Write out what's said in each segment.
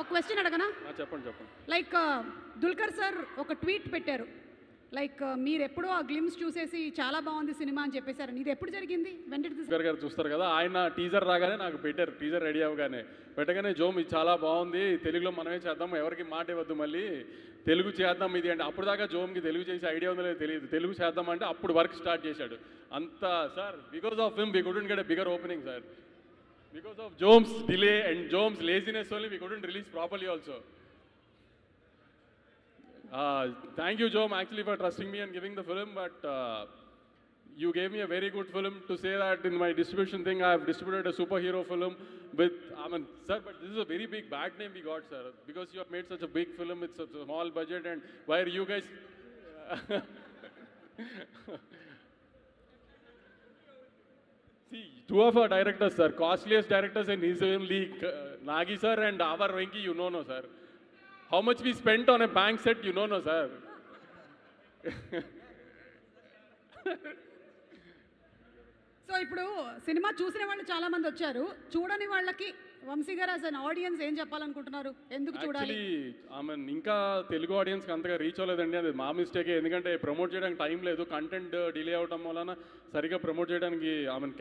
ఒక క్వశ్చన్ అడగనా? చెప్పండి చెప్పండి. లైక్ దుల్కర్ సార్ ఒక ట్వీట్ పెట్టారు, లైక్ మీరు ఎప్పుడో ఆ గ్లిమ్స్ చూసేసి చాలా బాగుంది సినిమా అని చెప్పేశారు. ఇది ఎప్పుడు జరిగింది? దుల్కర్ గారు చూస్తారు కదా, ఆయన టీజర్ రాగానే నాకు పెట్టారు. టీజర్ రెడీ అవ్వగానే పెట్టగానే జోమ్ ఇది చాలా బాగుంది, తెలుగులో మనమే చేద్దాం, ఎవరికి మాట ఇవ్వద్దు, మళ్ళీ తెలుగు చేద్దాం ఇది అంటే. అప్పుడు దాకా జోమ్కి తెలుగు చేసే ఐడియా ఉందో లేదో తెలియదు. తెలుగు చేద్దాం అంటే అప్పుడు వర్క్ స్టార్ట్ చేశాడు. అంత sir, because of him we couldn't get a bigger opening sir. Because of Jom's delay and Jom's laziness only we couldn't release properly also. Thank you, Jom, actually for trusting me and giving the film, but you gave me a very good film to say that in my distribution thing, I have distributed a superhero film with, I mean, sir, but this is a very big bad name we got, sir, because you have made such a big film with such a small budget, and where you guys... See, two of our directors, sir, costliest directors in his own league, Nagi sir and Avar Venki, you know, no, sir. How much we spent on a bank set, you know, no, sir. So ఇప్పుడు cinema చూసిన వాళ్ళు చాలా మంది వచ్చారు, చూడని వాళ్ళకి వంశీ గారు as an audience ఏం చెప్పాలనుకుంటున్నారు? ఎందుకు చూడాలి? ఇంకా తెలుగు ఆడియన్స్కి అంతగా రీచ్ అవ్వలేదండి, అది మా మిస్టేకే. ఎందుకంటే ప్రమోట్ చేయడానికి టైం లేదు, కంటెంట్ డిలే అవడం వలన సరిగ్గా ప్రమోట్ చేయడానికి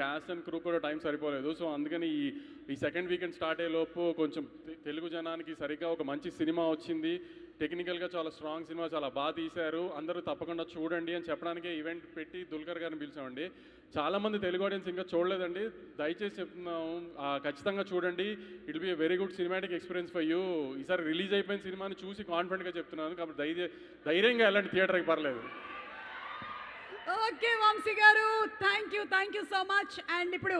క్యాస్ట్ అండ్ క్రూ కూడా టైం సరిపోలేదు. సో అందుకని ఈ సెకండ్ వీకెండ్ స్టార్ట్ అయ్యే లోపు కొంచెం తెలుగు జనానికి సరిగ్గా ఒక మంచి సినిమా వచ్చింది, టెక్నికల్గా చాలా స్ట్రాంగ్ సినిమా, చాలా బాగా తీశారు, అందరూ తప్పకుండా చూడండి అని చెప్పడానికి ఈవెంట్ పెట్టి దుల్కర్ గారిని పిలిచామండి. చాలామంది తెలుగు ఆడియన్స్ ఇంకా చూడలేదండి, దయచేసి చెప్తున్నాము, ఖచ్చితంగా చూడండి. It will be a very good cinematic experience for you. ఈసారి రిలీజ్ అయిపోయిన సినిమాని చూసి కాన్ఫిడెంట్గా చెప్తున్నాను, కాబట్టి ధైర్యంగా వెళ్ళండి, థియేటర్కి పర్లేదు. ఓకే వంశీ గారు, thank you so much. And ఇప్పుడు